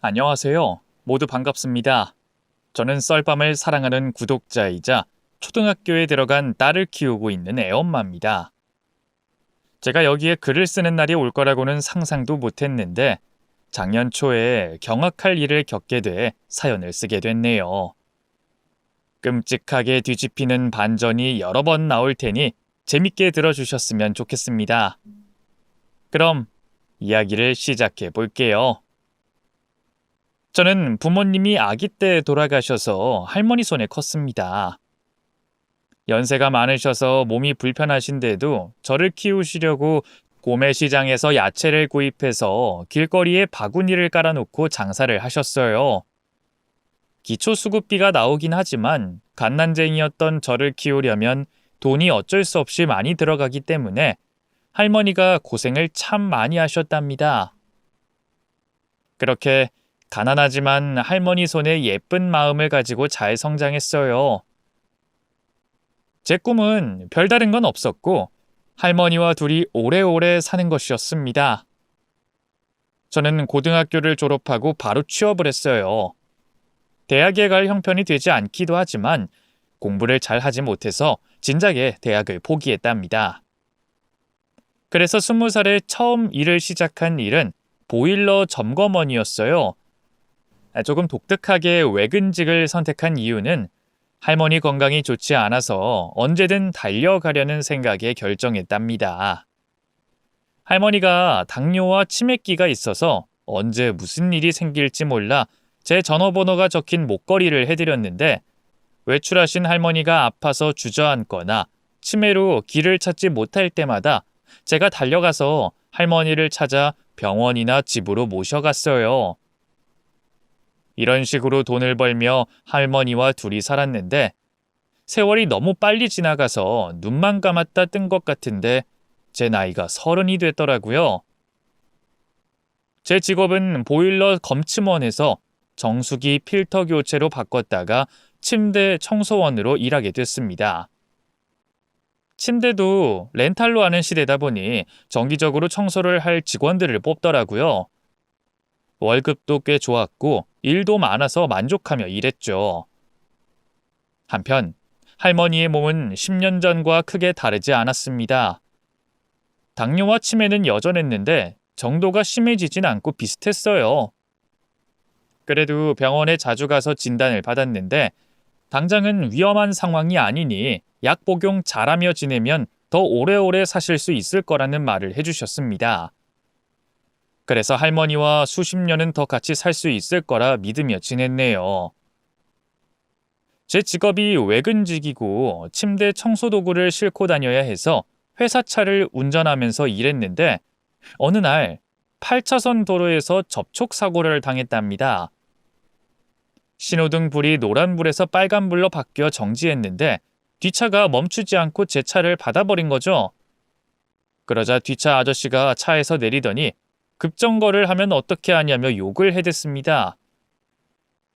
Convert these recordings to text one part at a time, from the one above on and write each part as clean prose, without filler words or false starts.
안녕하세요. 모두 반갑습니다. 저는 썰밤을 사랑하는 구독자이자 초등학교에 들어간 딸을 키우고 있는 애엄마입니다. 제가 여기에 글을 쓰는 날이 올 거라고는 상상도 못했는데 작년 초에 경악할 일을 겪게 돼 사연을 쓰게 됐네요. 끔찍하게 뒤집히는 반전이 여러 번 나올 테니 재밌게 들어주셨으면 좋겠습니다. 그럼 이야기를 시작해 볼게요. 저는 부모님이 아기 때 돌아가셔서 할머니 손에 컸습니다. 연세가 많으셔서 몸이 불편하신데도 저를 키우시려고 고매시장에서 야채를 구입해서 길거리에 바구니를 깔아놓고 장사를 하셨어요. 기초수급비가 나오긴 하지만 갓난쟁이였던 저를 키우려면 돈이 어쩔 수 없이 많이 들어가기 때문에 할머니가 고생을 참 많이 하셨답니다. 그렇게 가난하지만 할머니 손에 예쁜 마음을 가지고 잘 성장했어요. 제 꿈은 별다른 건 없었고 할머니와 둘이 오래오래 사는 것이었습니다. 저는 고등학교를 졸업하고 바로 취업을 했어요. 대학에 갈 형편이 되지 않기도 하지만 공부를 잘 하지 못해서 진작에 대학을 포기했답니다. 그래서 20살에 처음 일을 시작한 일은 보일러 점검원이었어요. 조금 독특하게 외근직을 선택한 이유는 할머니 건강이 좋지 않아서 언제든 달려가려는 생각에 결정했답니다. 할머니가 당뇨와 치매기가 있어서 언제 무슨 일이 생길지 몰라 제 전화번호가 적힌 목걸이를 해드렸는데 외출하신 할머니가 아파서 주저앉거나 치매로 길을 찾지 못할 때마다 제가 달려가서 할머니를 찾아 병원이나 집으로 모셔갔어요. 이런 식으로 돈을 벌며 할머니와 둘이 살았는데 세월이 너무 빨리 지나가서 눈만 감았다 뜬 것 같은데 제 나이가 30이 됐더라고요. 제 직업은 보일러 검침원에서 정수기 필터 교체로 바꿨다가 침대 청소원으로 일하게 됐습니다. 침대도 렌탈로 하는 시대다 보니 정기적으로 청소를 할 직원들을 뽑더라고요. 월급도 꽤 좋았고 일도 많아서 만족하며 일했죠. 한편 할머니의 몸은 10년 전과 크게 다르지 않았습니다. 당뇨와 치매는 여전했는데 정도가 심해지진 않고 비슷했어요. 그래도 병원에 자주 가서 진단을 받았는데 당장은 위험한 상황이 아니니 약 복용 잘하며 지내면 더 오래오래 사실 수 있을 거라는 말을 해주셨습니다. 그래서 할머니와 수십 년은 더 같이 살 수 있을 거라 믿으며 지냈네요. 제 직업이 외근직이고 침대 청소도구를 싣고 다녀야 해서 회사 차를 운전하면서 일했는데 어느 날 8차선 도로에서 접촉사고를 당했답니다. 신호등 불이 노란불에서 빨간불로 바뀌어 정지했는데 뒷차가 멈추지 않고 제 차를 받아버린 거죠. 그러자 뒷차 아저씨가 차에서 내리더니 급정거를 하면 어떻게 하냐며 욕을 해댔습니다.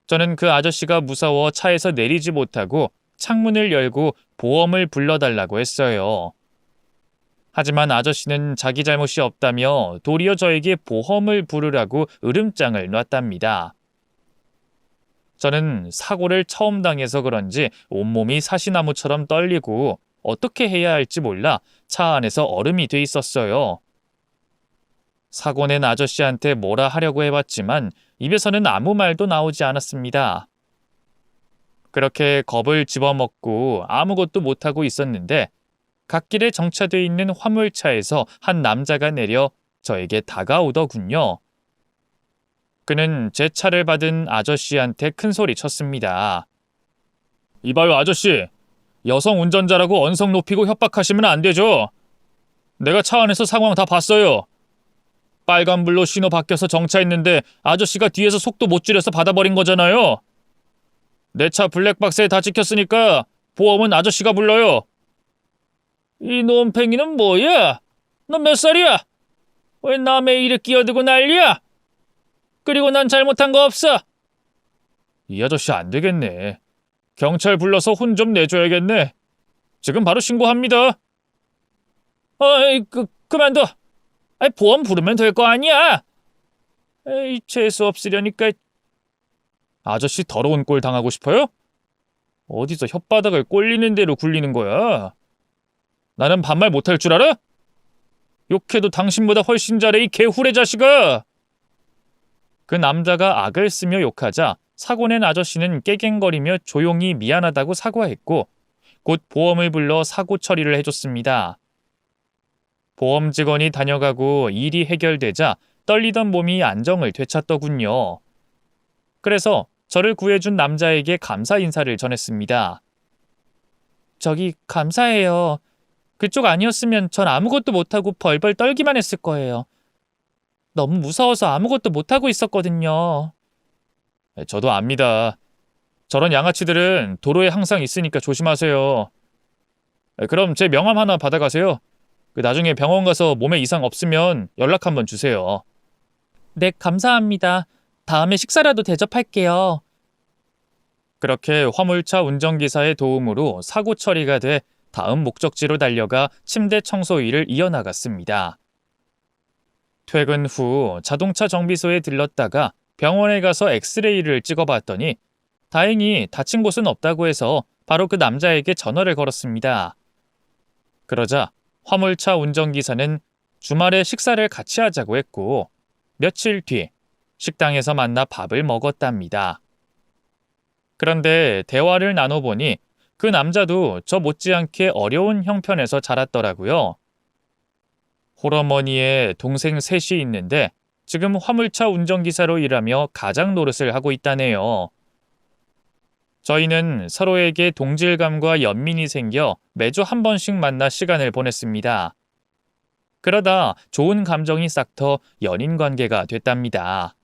저는 그 아저씨가 무서워 차에서 내리지 못하고 창문을 열고 보험을 불러달라고 했어요. 하지만 아저씨는 자기 잘못이 없다며 도리어 저에게 보험을 부르라고 으름장을 놨답니다. 저는 사고를 처음 당해서 그런지 온몸이 사시나무처럼 떨리고 어떻게 해야 할지 몰라 차 안에서 얼음이 돼 있었어요. 사고 낸 아저씨한테 뭐라 하려고 해봤지만 입에서는 아무 말도 나오지 않았습니다. 그렇게 겁을 집어먹고 아무것도 못하고 있었는데 갓길에 정차돼 있는 화물차에서 한 남자가 내려 저에게 다가오더군요. 그는 제 차를 받은 아저씨한테 큰 소리 쳤습니다. 이봐요 아저씨, 여성 운전자라고 언성 높이고 협박하시면 안 되죠. 내가 차 안에서 상황 다 봤어요. 빨간불로 신호 바뀌어서 정차했는데 아저씨가 뒤에서 속도 못 줄여서 받아버린 거잖아요. 내 차 블랙박스에 다 찍혔으니까 보험은 아저씨가 불러요. 이 놈팽이는 뭐야? 너 몇 살이야? 왜 남의 일에 끼어들고 난리야? 그리고 난 잘못한 거 없어. 이 아저씨 안 되겠네. 경찰 불러서 혼 좀 내줘야겠네. 지금 바로 신고합니다. 그만둬. 보험 부르면 될 거 아니야. 에이, 재수 없으려니까. 아저씨 더러운 꼴 당하고 싶어요? 어디서 혓바닥을 꼴리는 대로 굴리는 거야? 나는 반말 못할 줄 알아? 욕해도 당신보다 훨씬 잘해, 이 개후레 자식아! 그 남자가 악을 쓰며 욕하자 사고 낸 아저씨는 깨갱거리며 조용히 미안하다고 사과했고 곧 보험을 불러 사고 처리를 해줬습니다. 보험 직원이 다녀가고 일이 해결되자 떨리던 몸이 안정을 되찾더군요. 그래서 저를 구해준 남자에게 감사 인사를 전했습니다. 저기 감사해요. 그쪽 아니었으면 전 아무것도 못하고 벌벌 떨기만 했을 거예요. 너무 무서워서 아무것도 못하고 있었거든요. 저도 압니다. 저런 양아치들은 도로에 항상 있으니까 조심하세요. 그럼 제 명함 하나 받아가세요. 나중에 병원 가서 몸에 이상 없으면 연락 한번 주세요. 네, 감사합니다. 다음에 식사라도 대접할게요. 그렇게 화물차 운전기사의 도움으로 사고 처리가 돼 다음 목적지로 달려가 침대 청소 일을 이어나갔습니다. 퇴근 후 자동차 정비소에 들렀다가 병원에 가서 엑스레이를 찍어봤더니 다행히 다친 곳은 없다고 해서 바로 그 남자에게 전화를 걸었습니다. 그러자 화물차 운전기사는 주말에 식사를 같이 하자고 했고 며칠 뒤 식당에서 만나 밥을 먹었답니다. 그런데 대화를 나눠보니 그 남자도 저 못지않게 어려운 형편에서 자랐더라고요. 홀어머니에 동생 셋이 있는데 지금 화물차 운전기사로 일하며 가장 노릇을 하고 있다네요. 저희는 서로에게 동질감과 연민이 생겨 매주 한 번씩 만나 시간을 보냈습니다. 그러다 좋은 감정이 싹터 연인 관계가 됐답니다.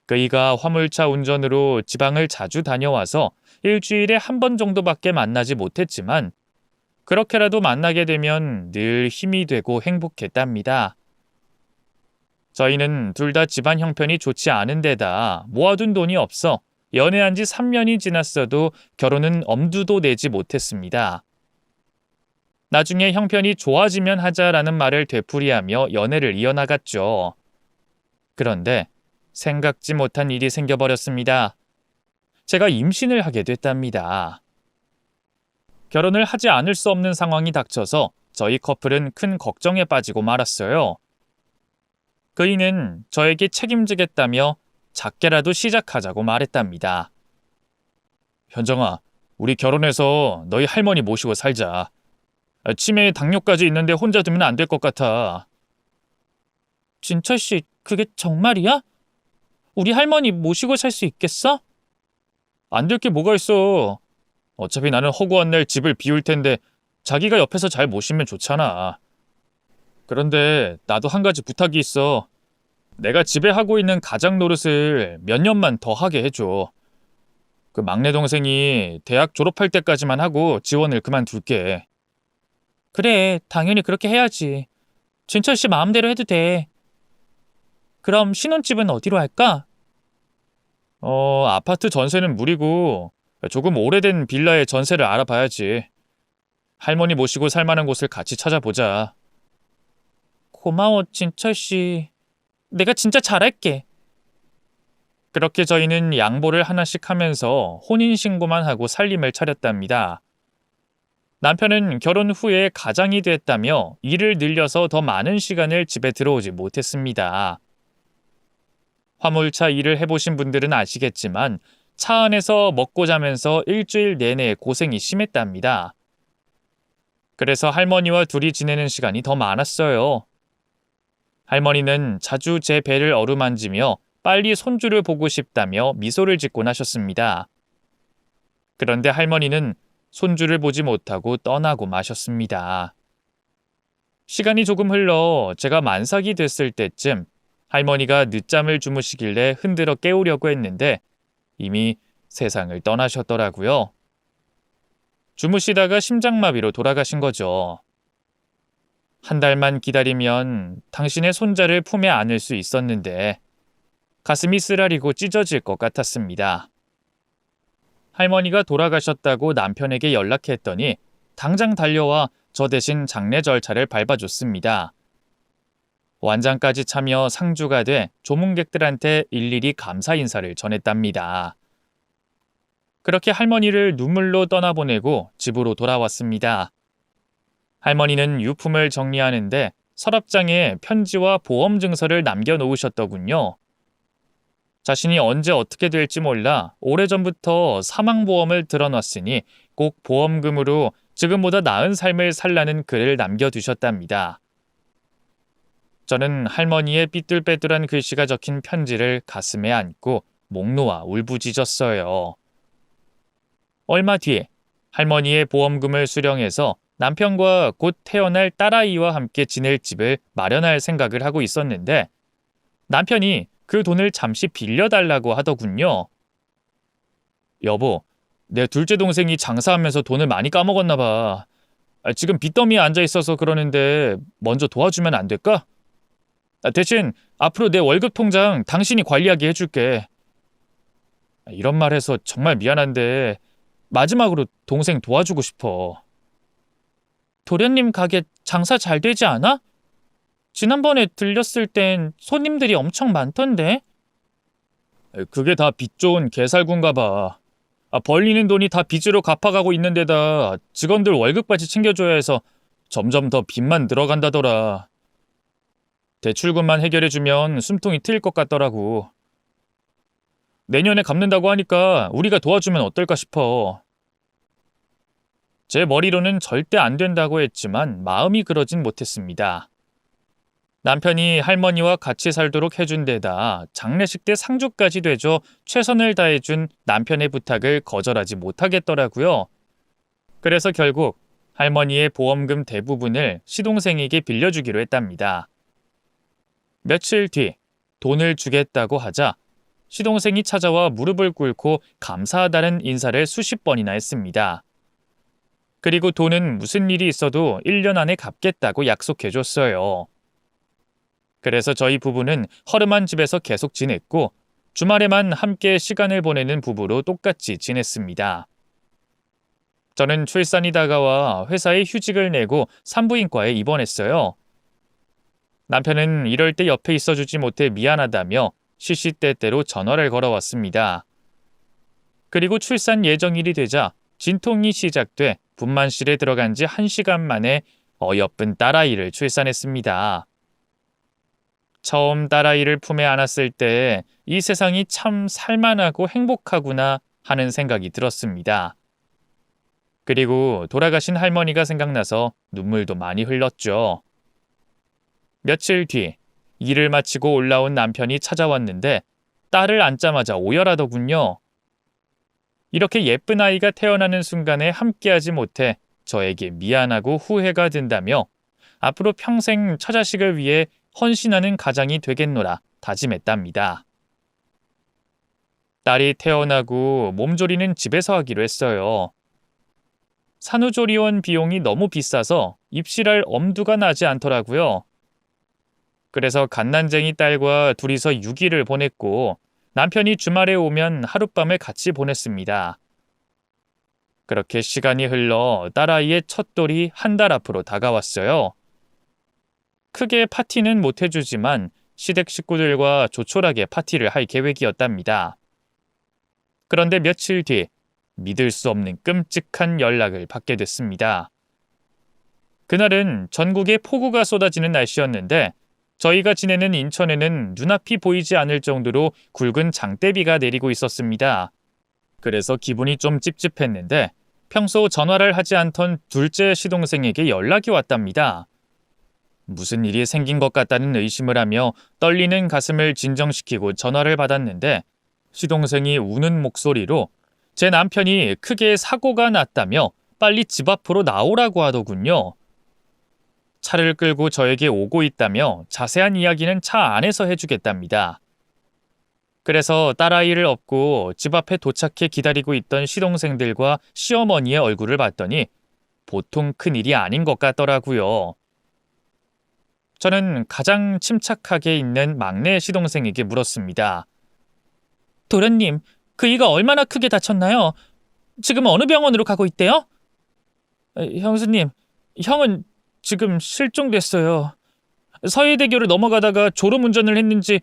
그이가 화물차 운전으로 지방을 자주 다녀와서 일주일에 한 번 정도밖에 만나지 못했지만 그렇게라도 만나게 되면 늘 힘이 되고 행복했답니다. 저희는 둘 다 집안 형편이 좋지 않은 데다 모아둔 돈이 없어 연애한 지 3년이 지났어도 결혼은 엄두도 내지 못했습니다. 나중에 형편이 좋아지면 하자라는 말을 되풀이하며 연애를 이어나갔죠. 그런데 생각지 못한 일이 생겨버렸습니다. 제가 임신을 하게 됐답니다. 결혼을 하지 않을 수 없는 상황이 닥쳐서 저희 커플은 큰 걱정에 빠지고 말았어요. 그이는 저에게 책임지겠다며 작게라도 시작하자고 말했답니다. 현정아, 우리 결혼해서 너희 할머니 모시고 살자. 치매에 당뇨까지 있는데 혼자 두면 안 될 것 같아. 진철 씨, 그게 정말이야? 우리 할머니 모시고 살 수 있겠어? 안 될 게 뭐가 있어. 어차피 나는 허구한 날 집을 비울 텐데 자기가 옆에서 잘 모시면 좋잖아. 그런데 나도 한 가지 부탁이 있어. 내가 집에 하고 있는 가장 노릇을 몇 년만 더 하게 해줘. 그 막내 동생이 대학 졸업할 때까지만 하고 지원을 그만둘게. 그래, 당연히 그렇게 해야지. 진철 씨 마음대로 해도 돼. 그럼 신혼집은 어디로 할까? 아파트 전세는 무리고 조금 오래된 빌라의 전세를 알아봐야지. 할머니 모시고 살 만한 곳을 같이 찾아보자. 고마워, 진철 씨. 내가 진짜 잘할게. 그렇게 저희는 양보를 하나씩 하면서 혼인신고만 하고 살림을 차렸답니다. 남편은 결혼 후에 가장이 됐다며 일을 늘려서 더 많은 시간을 집에 들어오지 못했습니다. 화물차 일을 해보신 분들은 아시겠지만 차 안에서 먹고 자면서 일주일 내내 고생이 심했답니다. 그래서 할머니와 둘이 지내는 시간이 더 많았어요. 할머니는 자주 제 배를 어루만지며 빨리 손주를 보고 싶다며 미소를 짓곤 하셨습니다. 그런데 할머니는 손주를 보지 못하고 떠나고 마셨습니다. 시간이 조금 흘러 제가 만삭이 됐을 때쯤 할머니가 늦잠을 주무시길래 흔들어 깨우려고 했는데 이미 세상을 떠나셨더라고요. 주무시다가 심장마비로 돌아가신 거죠. 한 달만 기다리면 당신의 손자를 품에 안을 수 있었는데 가슴이 쓰라리고 찢어질 것 같았습니다. 할머니가 돌아가셨다고 남편에게 연락했더니 당장 달려와 저 대신 장례 절차를 밟아줬습니다. 완장까지 차며 상주가 돼 조문객들한테 일일이 감사 인사를 전했답니다. 그렇게 할머니를 눈물로 떠나보내고 집으로 돌아왔습니다. 할머니는 유품을 정리하는데 서랍장에 편지와 보험 증서를 남겨놓으셨더군요. 자신이 언제 어떻게 될지 몰라 오래전부터 사망보험을 들어놨으니 꼭 보험금으로 지금보다 나은 삶을 살라는 글을 남겨두셨답니다. 저는 할머니의 삐뚤빼뚤한 글씨가 적힌 편지를 가슴에 안고 목 놓아 울부짖었어요. 얼마 뒤에 할머니의 보험금을 수령해서 남편과 곧 태어날 딸아이와 함께 지낼 집을 마련할 생각을 하고 있었는데 남편이 그 돈을 잠시 빌려달라고 하더군요. 여보, 내 둘째 동생이 장사하면서 돈을 많이 까먹었나 봐. 지금 빚더미에 앉아 있어서 그러는데 먼저 도와주면 안 될까? 대신 앞으로 내 월급 통장 당신이 관리하게 해줄게. 이런 말 해서 정말 미안한데 마지막으로 동생 도와주고 싶어. 도련님 가게 장사 잘 되지 않아? 지난번에 들렸을 땐 손님들이 엄청 많던데? 그게 다 빚 좋은 개살군가 봐. 벌리는 돈이 다 빚으로 갚아가고 있는 데다 직원들 월급까지 챙겨줘야 해서 점점 더 빚만 늘어간다더라. 대출금만 해결해주면 숨통이 트일 것 같더라고. 내년에 갚는다고 하니까 우리가 도와주면 어떨까 싶어. 제 머리로는 절대 안 된다고 했지만 마음이 그러진 못했습니다. 남편이 할머니와 같이 살도록 해준 데다 장례식 때 상주까지 되줘 최선을 다해준 남편의 부탁을 거절하지 못하겠더라고요. 그래서 결국 할머니의 보험금 대부분을 시동생에게 빌려주기로 했답니다. 며칠 뒤 돈을 주겠다고 하자 시동생이 찾아와 무릎을 꿇고 감사하다는 인사를 수십 번이나 했습니다. 그리고 돈은 무슨 일이 있어도 1년 안에 갚겠다고 약속해줬어요. 그래서 저희 부부는 허름한 집에서 계속 지냈고 주말에만 함께 시간을 보내는 부부로 똑같이 지냈습니다. 저는 출산이 다가와 회사에 휴직을 내고 산부인과에 입원했어요. 남편은 이럴 때 옆에 있어주지 못해 미안하다며 시시때때로 전화를 걸어왔습니다. 그리고 출산 예정일이 되자 진통이 시작돼 분만실에 들어간 지 1시간 만에 어여쁜 딸아이를 출산했습니다. 처음 딸아이를 품에 안았을 때 이 세상이 참 살만하고 행복하구나 하는 생각이 들었습니다. 그리고 돌아가신 할머니가 생각나서 눈물도 많이 흘렀죠. 며칠 뒤 일을 마치고 올라온 남편이 찾아왔는데 딸을 안자마자 오열하더군요. 이렇게 예쁜 아이가 태어나는 순간에 함께하지 못해 저에게 미안하고 후회가 든다며 앞으로 평생 처자식을 위해 헌신하는 가장이 되겠노라 다짐했답니다. 딸이 태어나고 몸조리는 집에서 하기로 했어요. 산후조리원 비용이 너무 비싸서 입실할 엄두가 나지 않더라고요. 그래서 갓난쟁이 딸과 둘이서 6일을 보냈고 남편이 주말에 오면 하룻밤을 같이 보냈습니다. 그렇게 시간이 흘러 딸아이의 첫 돌이 한 달 앞으로 다가왔어요. 크게 파티는 못 해주지만 시댁 식구들과 조촐하게 파티를 할 계획이었답니다. 그런데 며칠 뒤 믿을 수 없는 끔찍한 연락을 받게 됐습니다. 그날은 전국에 폭우가 쏟아지는 날씨였는데 저희가 지내는 인천에는 눈앞이 보이지 않을 정도로 굵은 장대비가 내리고 있었습니다. 그래서 기분이 좀 찝찝했는데 평소 전화를 하지 않던 둘째 시동생에게 연락이 왔답니다. 무슨 일이 생긴 것 같다는 의심을 하며 떨리는 가슴을 진정시키고 전화를 받았는데 시동생이 우는 목소리로 제 남편이 크게 사고가 났다며 빨리 집 앞으로 나오라고 하더군요. 차를 끌고 저에게 오고 있다며 자세한 이야기는 차 안에서 해주겠답니다. 그래서 딸아이를 업고 집 앞에 도착해 기다리고 있던 시동생들과 시어머니의 얼굴을 봤더니 보통 큰일이 아닌 것 같더라고요. 저는 가장 침착하게 있는 막내 시동생에게 물었습니다. 도련님, 그이가 얼마나 크게 다쳤나요? 지금 어느 병원으로 가고 있대요? 형수님, 형은 지금 실종됐어요. 서해대교를 넘어가다가 졸음운전을 했는지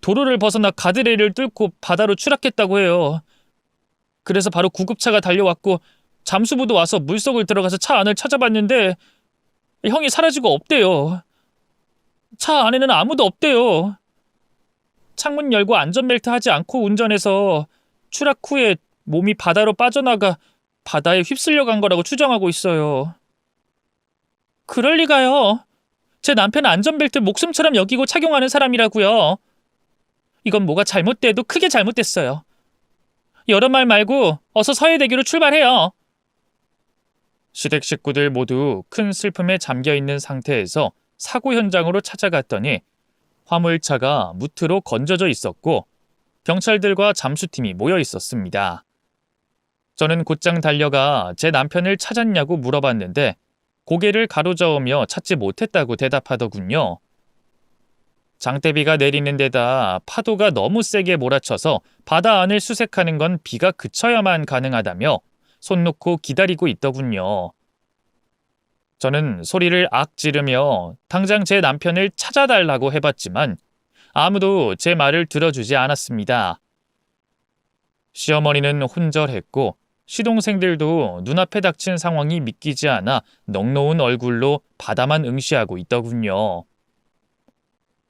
도로를 벗어나 가드레일을 뚫고 바다로 추락했다고 해요. 그래서 바로 구급차가 달려왔고 잠수부도 와서 물속을 들어가서 차 안을 찾아봤는데 형이 사라지고 없대요. 차 안에는 아무도 없대요. 창문 열고 안전벨트 하지 않고 운전해서 추락 후에 몸이 바다로 빠져나가 바다에 휩쓸려 간 거라고 추정하고 있어요. 그럴 리가요. 제 남편은 안전벨트 목숨처럼 여기고 착용하는 사람이라고요. 이건 뭐가 잘못돼도 크게 잘못됐어요. 여러 말 말고 어서 서해대교로 출발해요. 시댁 식구들 모두 큰 슬픔에 잠겨있는 상태에서 사고 현장으로 찾아갔더니 화물차가 무트로 건져져 있었고 경찰들과 잠수팀이 모여 있었습니다. 저는 곧장 달려가 제 남편을 찾았냐고 물어봤는데 고개를 가로저으며 찾지 못했다고 대답하더군요. 장대비가 내리는 데다 파도가 너무 세게 몰아쳐서 바다 안을 수색하는 건 비가 그쳐야만 가능하다며 손 놓고 기다리고 있더군요. 저는 소리를 악 지르며 당장 제 남편을 찾아달라고 해봤지만 아무도 제 말을 들어주지 않았습니다. 시어머니는 혼절했고 시동생들도 눈앞에 닥친 상황이 믿기지 않아 넉놓은 얼굴로 바다만 응시하고 있더군요.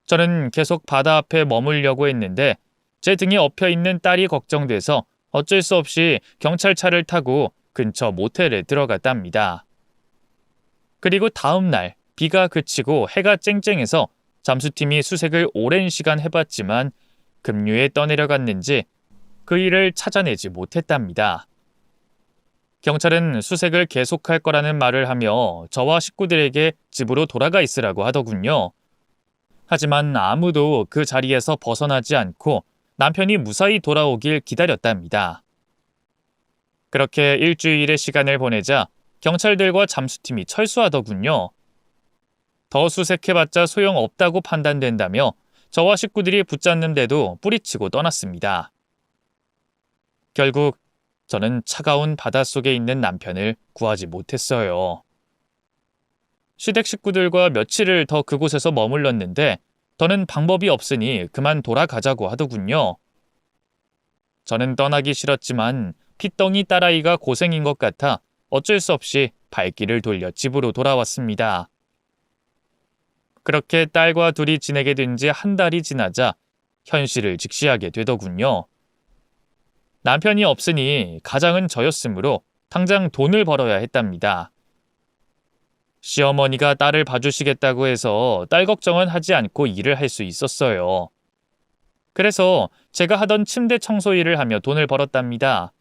저는 계속 바다 앞에 머물려고 했는데 제 등에 엎여있는 딸이 걱정돼서 어쩔 수 없이 경찰차를 타고 근처 모텔에 들어갔답니다. 그리고 다음 날 비가 그치고 해가 쨍쨍해서 잠수팀이 수색을 오랜 시간 해봤지만 급류에 떠내려갔는지 그 일을 찾아내지 못했답니다. 경찰은 수색을 계속할 거라는 말을 하며 저와 식구들에게 집으로 돌아가 있으라고 하더군요. 하지만 아무도 그 자리에서 벗어나지 않고 남편이 무사히 돌아오길 기다렸답니다. 그렇게 일주일의 시간을 보내자 경찰들과 잠수팀이 철수하더군요. 더 수색해봤자 소용없다고 판단된다며 저와 식구들이 붙잡는데도 뿌리치고 떠났습니다. 결국 저는 차가운 바닷속에 있는 남편을 구하지 못했어요. 시댁 식구들과 며칠을 더 그곳에서 머물렀는데 더는 방법이 없으니 그만 돌아가자고 하더군요. 저는 떠나기 싫었지만 핏덩이 딸아이가 고생인 것 같아 어쩔 수 없이 발길을 돌려 집으로 돌아왔습니다. 그렇게 딸과 둘이 지내게 된 지 한 달이 지나자 현실을 직시하게 되더군요. 남편이 없으니 가장은 저였으므로 당장 돈을 벌어야 했답니다. 시어머니가 딸을 봐주시겠다고 해서 딸 걱정은 하지 않고 일을 할 수 있었어요. 그래서 제가 하던 침대 청소 일을 하며 돈을 벌었답니다.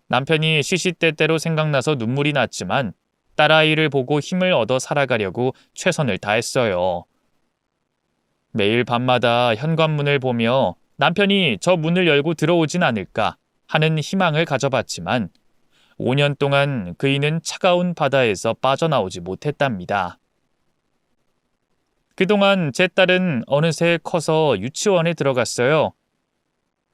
남편이 시시때때로 생각나서 눈물이 났지만 딸아이를 보고 힘을 얻어 살아가려고 최선을 다했어요. 매일 밤마다 현관문을 보며 남편이 저 문을 열고 들어오진 않을까 하는 희망을 가져봤지만 5년 동안 그이는 차가운 바다에서 빠져나오지 못했답니다. 그동안 제 딸은 어느새 커서 유치원에 들어갔어요.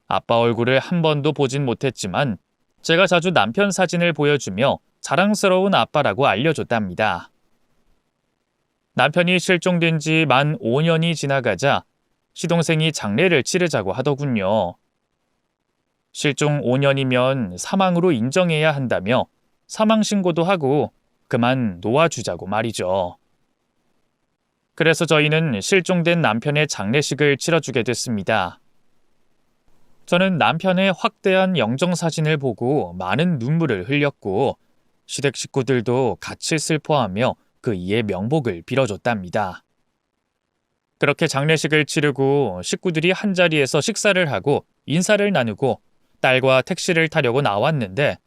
아빠 얼굴을 한 번도 보진 못했지만 제가 자주 남편 사진을 보여주며 자랑스러운 아빠라고 알려줬답니다. 남편이 실종된 지 만 5년이 지나가자 시동생이 장례를 치르자고 하더군요. 실종 5년이면 사망으로 인정해야 한다며 사망신고도 하고 그만 놓아주자고 말이죠. 그래서 저희는 실종된 남편의 장례식을 치러주게 됐습니다. 저는 남편의 확대한 영정사진을 보고 많은 눈물을 흘렸고 시댁 식구들도 같이 슬퍼하며 그 이의 명복을 빌어줬답니다. 그렇게 장례식을 치르고 식구들이 한자리에서 식사를 하고 인사를 나누고 딸과 택시를 타려고 나왔는데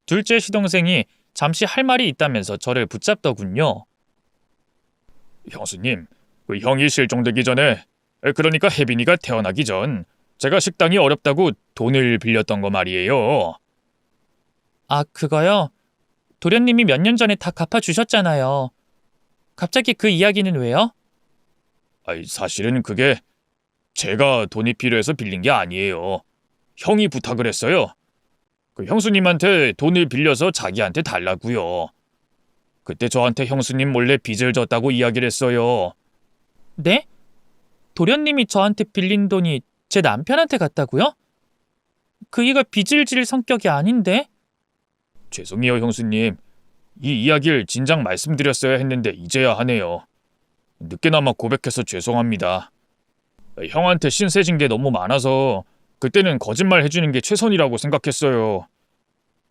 둘째 시동생이 잠시 할 말이 있다면서 저를 붙잡더군요. 형수님, 그 형이 실종되기 전에, 그러니까 혜빈이가 태어나기 전 제가 식당이 어렵다고 돈을 빌렸던 거 말이에요. 아, 그거요? 도련님이 몇 년 전에 다 갚아주셨잖아요. 갑자기 그 이야기는 왜요? 사실은 그게 제가 돈이 필요해서 빌린 게 아니에요. 형이 부탁을 했어요. 그 형수님한테 돈을 빌려서 자기한테 달라고요. 그때 저한테 형수님 몰래 빚을 졌다고 이야기를 했어요. 네? 도련님이 저한테 빌린 돈이 제 남편한테 갔다고요? 그이가 빚을 질 성격이 아닌데? 죄송해요, 형수님. 이 이야기를 진작 말씀드렸어야 했는데 이제야 하네요. 늦게나마 고백해서 죄송합니다. 형한테 신세진 게 너무 많아서 그때는 거짓말 해주는 게 최선이라고 생각했어요.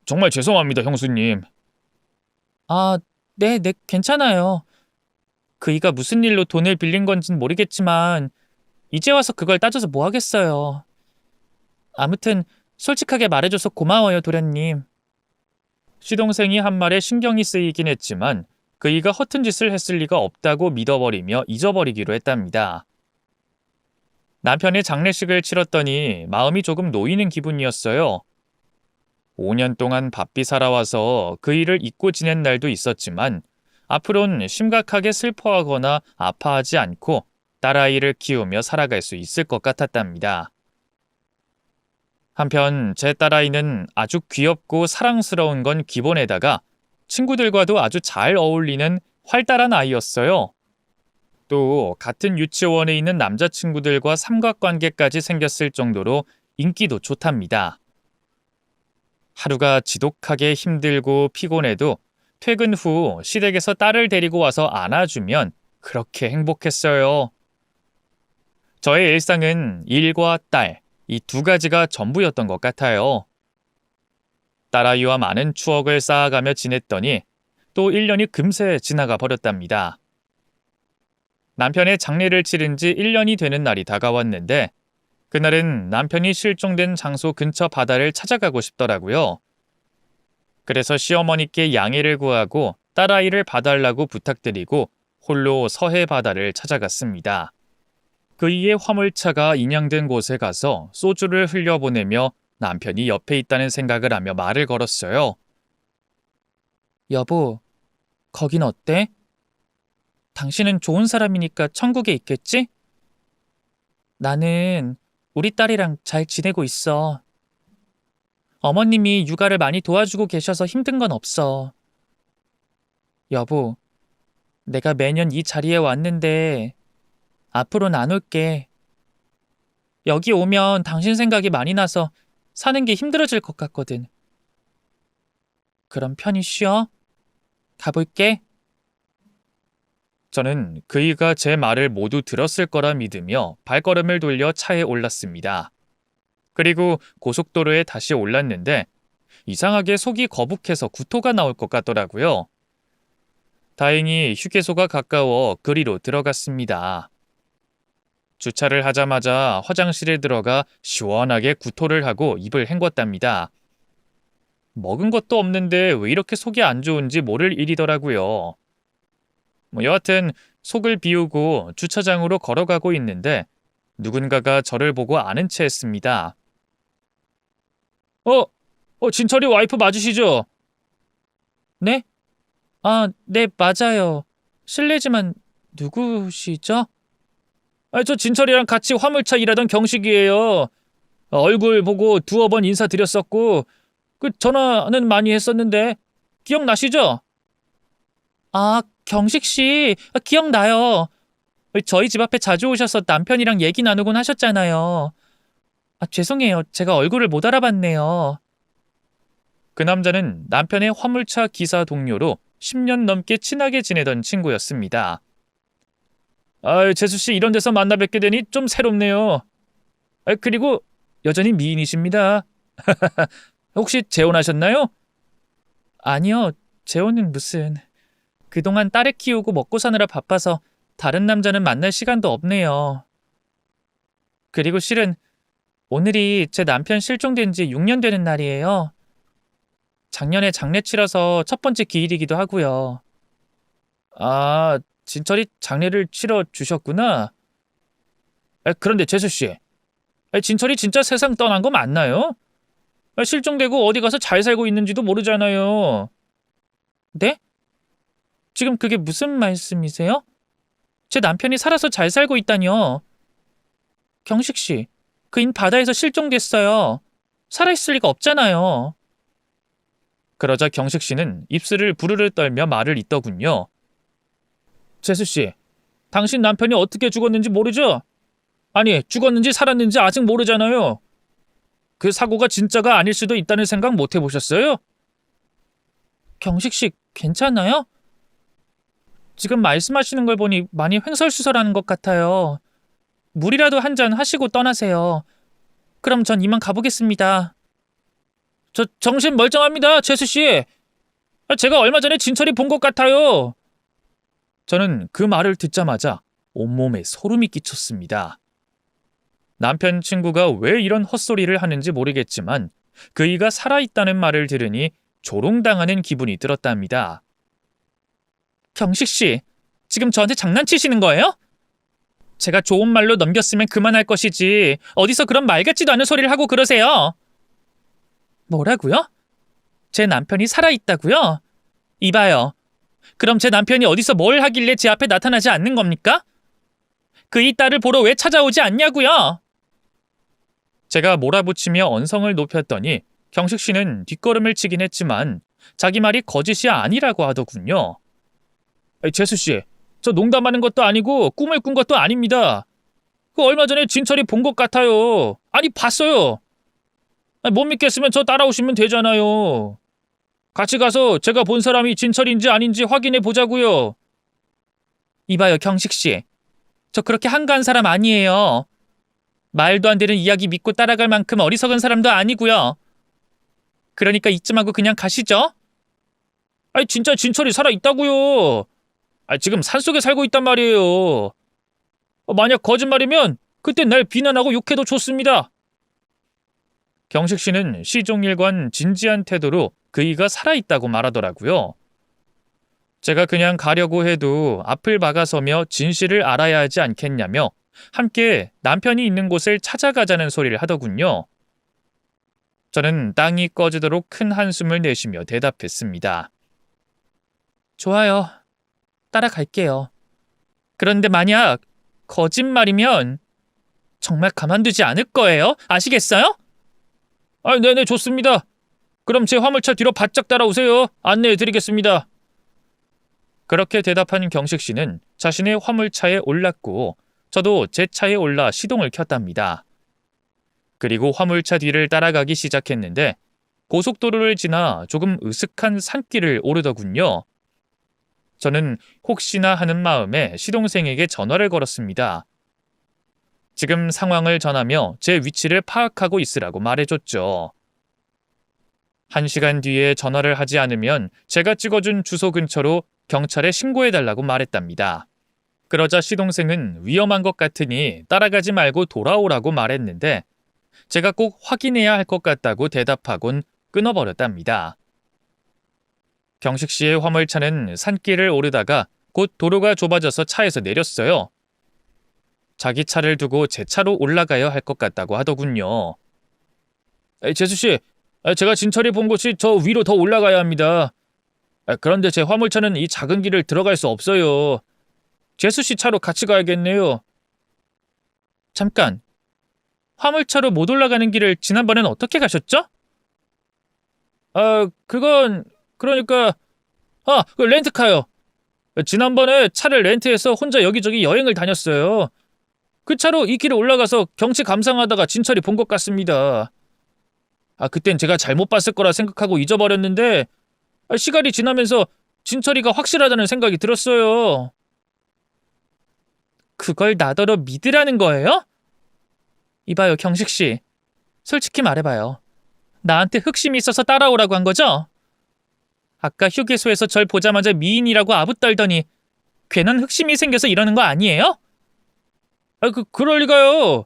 정말 죄송합니다, 형수님. 아, 네, 괜찮아요. 그이가 무슨 일로 돈을 빌린 건진 모르겠지만 이제 와서 그걸 따져서 뭐 하겠어요. 아무튼 솔직하게 말해줘서 고마워요, 도련님. 시동생이 한 말에 신경이 쓰이긴 했지만 그이가 허튼 짓을 했을 리가 없다고 믿어버리며 잊어버리기로 했답니다. 남편의 장례식을 치렀더니 마음이 조금 놓이는 기분이었어요. 5년 동안 바삐 살아와서 그이를 잊고 지낸 날도 있었지만 앞으론 심각하게 슬퍼하거나 아파하지 않고 딸아이를 키우며 살아갈 수 있을 것 같았답니다. 한편 제 딸아이는 아주 귀엽고 사랑스러운 건 기본에다가 친구들과도 아주 잘 어울리는 활달한 아이였어요. 또 같은 유치원에 있는 남자친구들과 삼각관계까지 생겼을 정도로 인기도 좋답니다. 하루가 지독하게 힘들고 피곤해도 퇴근 후 시댁에서 딸을 데리고 와서 안아주면 그렇게 행복했어요. 저의 일상은 일과 딸, 이 두 가지가 전부였던 것 같아요. 딸아이와 많은 추억을 쌓아가며 지냈더니 또 1년이 금세 지나가 버렸답니다. 남편의 장례를 치른 지 1년이 되는 날이 다가왔는데 그날은 남편이 실종된 장소 근처 바다를 찾아가고 싶더라고요. 그래서 시어머니께 양해를 구하고 딸아이를 봐달라고 부탁드리고 홀로 서해 바다를 찾아갔습니다. 그이의 화물차가 인양된 곳에 가서 소주를 흘려보내며 남편이 옆에 있다는 생각을 하며 말을 걸었어요. 여보, 거긴 어때? 당신은 좋은 사람이니까 천국에 있겠지? 나는 우리 딸이랑 잘 지내고 있어. 어머님이 육아를 많이 도와주고 계셔서 힘든 건 없어. 여보, 내가 매년 이 자리에 왔는데 앞으로는 안 올게. 여기 오면 당신 생각이 많이 나서 사는 게 힘들어질 것 같거든. 그럼 편히 쉬어. 가볼게. 저는 그이가 제 말을 모두 들었을 거라 믿으며 발걸음을 돌려 차에 올랐습니다. 그리고 고속도로에 다시 올랐는데 이상하게 속이 거북해서 구토가 나올 것 같더라고요. 다행히 휴게소가 가까워 그리로 들어갔습니다. 주차를 하자마자 화장실에 들어가 시원하게 구토를 하고 입을 헹궜답니다. 먹은 것도 없는데 왜 이렇게 속이 안 좋은지 모를 일이더라고요. 여하튼 속을 비우고 주차장으로 걸어가고 있는데 누군가가 저를 보고 아는 체 했습니다. 진철이 와이프 맞으시죠? 네? 아, 네, 맞아요. 실례지만 누구시죠? 저 진철이랑 같이 화물차 일하던 경식이에요. 얼굴 보고 두어 번 인사드렸었고 전화는 많이 했었는데 기억나시죠? 아, 경식 씨, 기억나요. 저희 집 앞에 자주 오셔서 남편이랑 얘기 나누곤 하셨잖아요. 죄송해요. 제가 얼굴을 못 알아봤네요. 그 남자는 남편의 화물차 기사 동료로 10년 넘게 친하게 지내던 친구였습니다. 재수 씨 이런 데서 만나 뵙게 되니 좀 새롭네요. 그리고 여전히 미인이십니다. 혹시 재혼하셨나요? 아니요. 재혼은 무슨. 그동안 딸을 키우고 먹고 사느라 바빠서 다른 남자는 만날 시간도 없네요. 그리고 실은 오늘이 제 남편 실종된 지 6년 되는 날이에요. 작년에 장례 치러서 첫 번째 기일이기도 하고요. 진철이 장례를 치러 주셨구나. 그런데 재수씨, 진철이 진짜 세상 떠난 거 맞나요? 실종되고 어디 가서 잘 살고 있는지도 모르잖아요. 네? 지금 그게 무슨 말씀이세요? 제 남편이 살아서 잘 살고 있다니요. 경식씨, 그인 바다에서 실종됐어요. 살아있을 리가 없잖아요. 그러자 경식씨는 입술을 부르르 떨며 말을 잇더군요. 재수씨, 당신 남편이 어떻게 죽었는지 모르죠? 아니, 죽었는지 살았는지 아직 모르잖아요. 그 사고가 진짜가 아닐 수도 있다는 생각 못 해보셨어요? 경식 씨, 괜찮아요? 지금 말씀하시는 걸 보니 많이 횡설수설하는 것 같아요. 물이라도 한 잔 하시고 떠나세요. 그럼 전 이만 가보겠습니다. 저 정신 멀쩡합니다, 재수 씨. 제가 얼마 전에 진철이 본 것 같아요. 저는 그 말을 듣자마자 온몸에 소름이 끼쳤습니다. 남편 친구가 왜 이런 헛소리를 하는지 모르겠지만 그이가 살아있다는 말을 들으니 조롱당하는 기분이 들었답니다. 경식 씨, 지금 저한테 장난치시는 거예요? 제가 좋은 말로 넘겼으면 그만할 것이지 어디서 그런 말 같지도 않은 소리를 하고 그러세요? 뭐라고요? 제 남편이 살아있다고요? 이봐요. 그럼 제 남편이 어디서 뭘 하길래 제 앞에 나타나지 않는 겁니까? 그이 딸을 보러 왜 찾아오지 않냐고요? 제가 몰아붙이며 언성을 높였더니 경식 씨는 뒷걸음을 치긴 했지만 자기 말이 거짓이 아니라고 하더군요. 재수 씨, 저 농담하는 것도 아니고 꿈을 꾼 것도 아닙니다. 그 얼마 전에 진철이 본 것 같아요. 아니, 봤어요. 못 믿겠으면 저 따라오시면 되잖아요. 같이 가서 제가 본 사람이 진철인지 아닌지 확인해 보자고요. 이봐요, 경식 씨. 저 그렇게 한가한 사람 아니에요. 말도 안 되는 이야기 믿고 따라갈 만큼 어리석은 사람도 아니고요. 그러니까 이쯤하고 그냥 가시죠. 아니, 진짜 진철이 살아있다고요. 지금 산속에 살고 있단 말이에요. 만약 거짓말이면 그때 날 비난하고 욕해도 좋습니다. 경식 씨는 시종일관 진지한 태도로 그이가 살아있다고 말하더라고요. 제가 그냥 가려고 해도 앞을 막아서며 진실을 알아야 하지 않겠냐며 함께 남편이 있는 곳을 찾아가자는 소리를 하더군요. 저는 땅이 꺼지도록 큰 한숨을 내쉬며 대답했습니다. 좋아요. 따라갈게요. 그런데 만약 거짓말이면 정말 가만두지 않을 거예요? 아시겠어요? 네네, 좋습니다. 그럼 제 화물차 뒤로 바짝 따라오세요. 안내해드리겠습니다. 그렇게 대답한 경식 씨는 자신의 화물차에 올랐고 저도 제 차에 올라 시동을 켰답니다. 그리고 화물차 뒤를 따라가기 시작했는데 고속도로를 지나 조금 으슥한 산길을 오르더군요. 저는 혹시나 하는 마음에 시동생에게 전화를 걸었습니다. 지금 상황을 전하며 제 위치를 파악하고 있으라고 말해줬죠. 1시간 뒤에 전화를 하지 않으면 제가 찍어준 주소 근처로 경찰에 신고해달라고 말했답니다. 그러자 시동생은 위험한 것 같으니 따라가지 말고 돌아오라고 말했는데 제가 꼭 확인해야 할 것 같다고 대답하곤 끊어버렸답니다. 경식 씨의 화물차는 산길을 오르다가 곧 도로가 좁아져서 차에서 내렸어요. 자기 차를 두고 제 차로 올라가야 할 것 같다고 하더군요. 재수 씨, 제가 진철이 본 곳이 저 위로 더 올라가야 합니다. 그런데 제 화물차는 이 작은 길을 들어갈 수 없어요. 재수 씨 차로 같이 가야겠네요. 잠깐, 화물차로 못 올라가는 길을 지난번엔 어떻게 가셨죠? 그러니까 그 렌트카요. 지난번에 차를 렌트해서 혼자 여기저기 여행을 다녔어요. 그 차로 이 길을 올라가서 경치 감상하다가 진철이 본 것 같습니다. 그땐 제가 잘못 봤을 거라 생각하고 잊어버렸는데 시간이 지나면서 진철이가 확실하다는 생각이 들었어요. 그걸 나더러 믿으라는 거예요? 이봐요, 경식 씨. 솔직히 말해봐요. 나한테 흑심이 있어서 따라오라고 한 거죠? 아까 휴게소에서 절 보자마자 미인이라고 아부떨더니 괜한 흑심이 생겨서 이러는 거 아니에요? 그럴 리가요.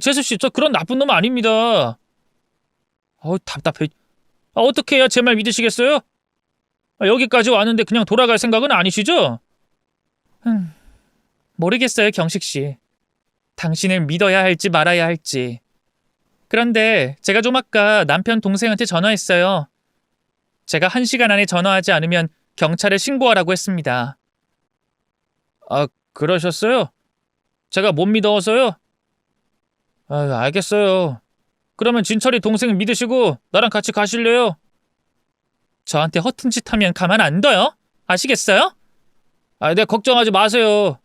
재수 씨, 저 그런 나쁜 놈 아닙니다. 답답해. 어떻게 해야 제 말 믿으시겠어요? 여기까지 왔는데 그냥 돌아갈 생각은 아니시죠? 모르겠어요, 경식 씨. 당신을 믿어야 할지 말아야 할지. 그런데 제가 좀 아까 남편 동생한테 전화했어요. 제가 1시간 안에 전화하지 않으면 경찰에 신고하라고 했습니다. 그러셨어요? 제가 못 믿어서요? 알겠어요. 그러면 진철이 동생 믿으시고 나랑 같이 가실래요? 저한테 허튼 짓 하면 가만 안 둬요? 아시겠어요? 네, 걱정하지 마세요.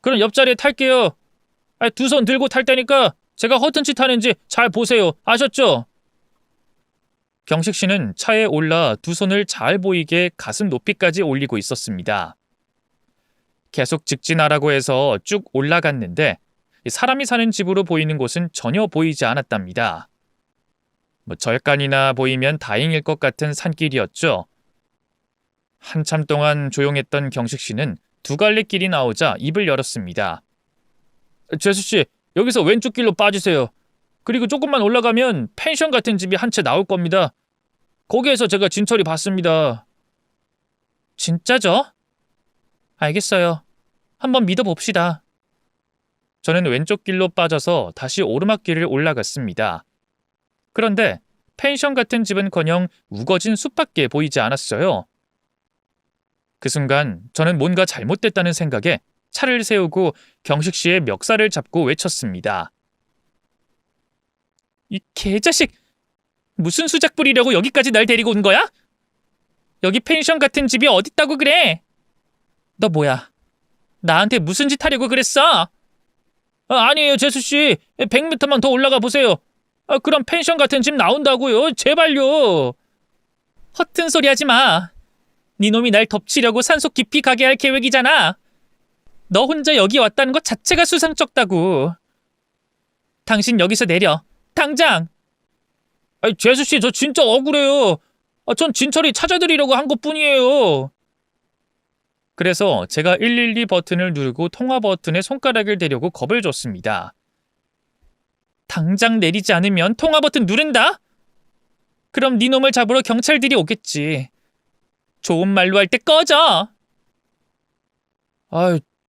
그럼 옆자리에 탈게요. 두 손 들고 탈 테니까 제가 허튼 짓 하는지 잘 보세요. 아셨죠? 경식 씨는 차에 올라 두 손을 잘 보이게 가슴 높이까지 올리고 있었습니다. 계속 직진하라고 해서 쭉 올라갔는데 사람이 사는 집으로 보이는 곳은 전혀 보이지 않았답니다. 절간이나 보이면 다행일 것 같은 산길이었죠. 한참 동안 조용했던 경식 씨는 두 갈래 길이 나오자 입을 열었습니다. 재수 씨, 여기서 왼쪽 길로 빠지세요. 그리고 조금만 올라가면 펜션 같은 집이 한 채 나올 겁니다. 거기에서 제가 진철이 봤습니다. 진짜죠? 알겠어요. 한번 믿어봅시다. 저는 왼쪽 길로 빠져서 다시 오르막길을 올라갔습니다. 그런데 펜션 같은 집은커녕 우거진 숲밖에 보이지 않았어요. 그 순간 저는 뭔가 잘못됐다는 생각에 차를 세우고 경식 씨의 멱살을 잡고 외쳤습니다. 이 개자식! 무슨 수작 부리려고 여기까지 날 데리고 온 거야? 여기 펜션 같은 집이 어딨다고 그래? 너 뭐야? 나한테 무슨 짓 하려고 그랬어? 아니에요, 재수씨. 100m만 더 올라가 보세요. 그럼 펜션 같은 집 나온다고요. 제발요. 허튼 소리 하지 마. 네 놈이 날 덮치려고 산속 깊이 가게 할 계획이잖아. 너 혼자 여기 왔다는 것 자체가 수상쩍다고. 당신 여기서 내려. 당장. 재수씨, 저 진짜 억울해요. 전 진철이 찾아드리려고 한 것뿐이에요. 그래서 제가 112 버튼을 누르고 통화 버튼에 손가락을 대려고 겁을 줬습니다. 당장 내리지 않으면 통화 버튼 누른다? 그럼 네 놈을 잡으러 경찰들이 오겠지. 좋은 말로 할 때 꺼져.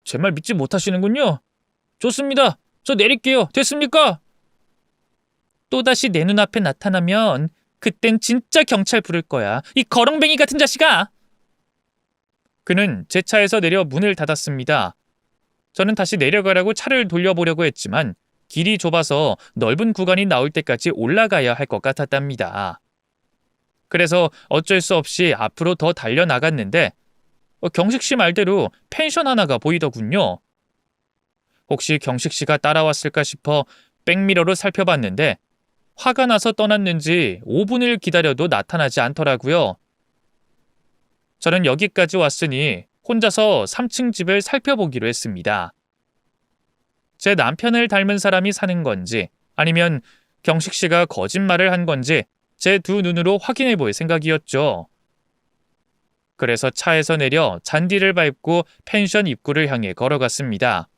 제 말 믿지 못하시는군요. 좋습니다. 저 내릴게요. 됐습니까? 또다시 내 눈앞에 나타나면 그땐 진짜 경찰 부를 거야. 이 거렁뱅이 같은 자식아. 그는 제 차에서 내려 문을 닫았습니다. 저는 다시 내려가라고 차를 돌려보려고 했지만 길이 좁아서 넓은 구간이 나올 때까지 올라가야 할 것 같았답니다. 그래서 어쩔 수 없이 앞으로 더 달려나갔는데 경식 씨 말대로 펜션 하나가 보이더군요. 혹시 경식 씨가 따라왔을까 싶어 백미러로 살펴봤는데 화가 나서 떠났는지 5분을 기다려도 나타나지 않더라고요. 저는 여기까지 왔으니 혼자서 3층 집을 살펴보기로 했습니다. 제 남편을 닮은 사람이 사는 건지 아니면 경식 씨가 거짓말을 한 건지 제 두 눈으로 확인해 볼 생각이었죠. 그래서 차에서 내려 잔디를 밟고 펜션 입구를 향해 걸어갔습니다.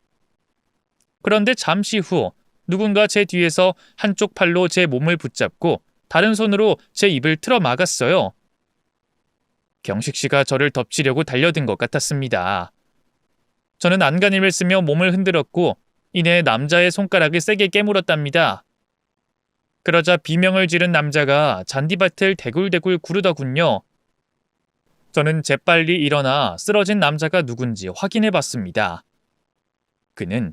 그런데 잠시 후 누군가 제 뒤에서 한쪽 팔로 제 몸을 붙잡고 다른 손으로 제 입을 틀어 막았어요. 경식 씨가 저를 덮치려고 달려든 것 같았습니다. 저는 안간힘을 쓰며 몸을 흔들었고 이내 남자의 손가락을 세게 깨물었답니다. 그러자 비명을 지른 남자가 잔디밭을 대굴대굴 구르더군요. 저는 재빨리 일어나 쓰러진 남자가 누군지 확인해 봤습니다. 그는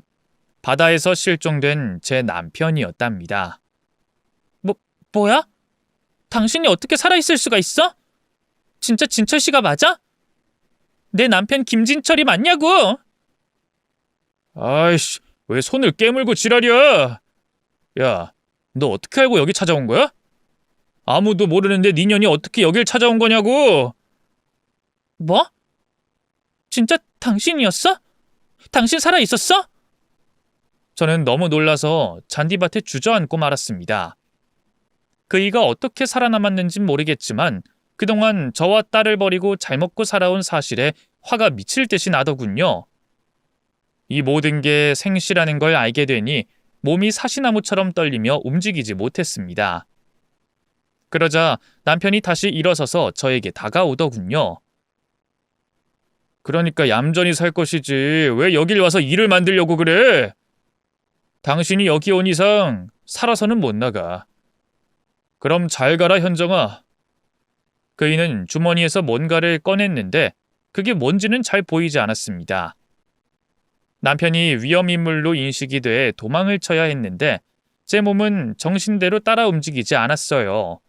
바다에서 실종된 제 남편이었답니다. 뭐야? 당신이 어떻게 살아있을 수가 있어? 진짜 진철 씨가 맞아? 내 남편 김진철이 맞냐고? 아이씨, 왜 손을 깨물고 지랄이야? 야, 너 어떻게 알고 여기 찾아온 거야? 아무도 모르는데 네 년이 어떻게 여길 찾아온 거냐고? 뭐? 진짜 당신이었어? 당신 살아있었어? 저는 너무 놀라서 잔디밭에 주저앉고 말았습니다. 그이가 어떻게 살아남았는진 모르겠지만 그동안 저와 딸을 버리고 잘 먹고 살아온 사실에 화가 미칠 듯이 나더군요. 이 모든 게 생시라는 걸 알게 되니 몸이 사시나무처럼 떨리며 움직이지 못했습니다. 그러자 남편이 다시 일어서서 저에게 다가오더군요. 그러니까 얌전히 살 것이지 왜 여길 와서 일을 만들려고 그래? 당신이 여기 온 이상 살아서는 못 나가. 그럼 잘 가라 현정아. 그이는 주머니에서 뭔가를 꺼냈는데 그게 뭔지는 잘 보이지 않았습니다. 남편이 위험인물로 인식이 돼 도망을 쳐야 했는데 제 몸은 정신대로 따라 움직이지 않았어요.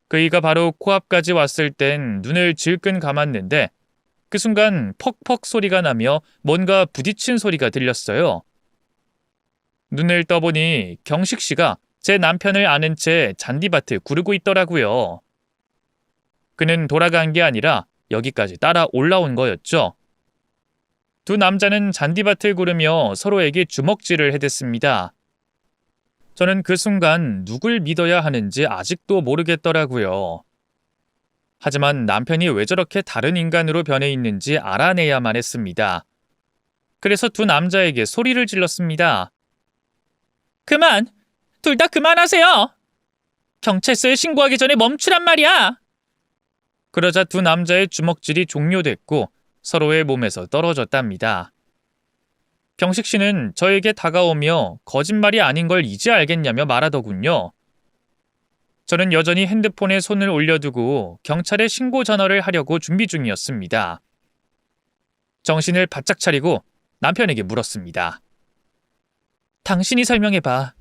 그이가 바로 코앞까지 왔을 땐 눈을 질끈 감았는데 그 순간 퍽퍽 소리가 나며 뭔가 부딪힌 소리가 들렸어요. 눈을 떠보니 경식 씨가 제 남편을 안은 채 잔디밭을 구르고 있더라고요. 그는 돌아간 게 아니라 여기까지 따라 올라온 거였죠. 두 남자는 잔디밭을 구르며 서로에게 주먹질을 해댔습니다. 저는 그 순간 누굴 믿어야 하는지 아직도 모르겠더라고요. 하지만 남편이 왜 저렇게 다른 인간으로 변해 있는지 알아내야만 했습니다. 그래서 두 남자에게 소리를 질렀습니다. 그만! 둘 다 그만하세요! 경찰서에 신고하기 전에 멈추란 말이야! 그러자 두 남자의 주먹질이 종료됐고 서로의 몸에서 떨어졌답니다. 경식 씨는 저에게 다가오며 거짓말이 아닌 걸 이제 알겠냐며 말하더군요. 저는 여전히 핸드폰에 손을 올려두고 경찰에 신고 전화를 하려고 준비 중이었습니다. 정신을 바짝 차리고 남편에게 물었습니다. 당신이 설명해봐.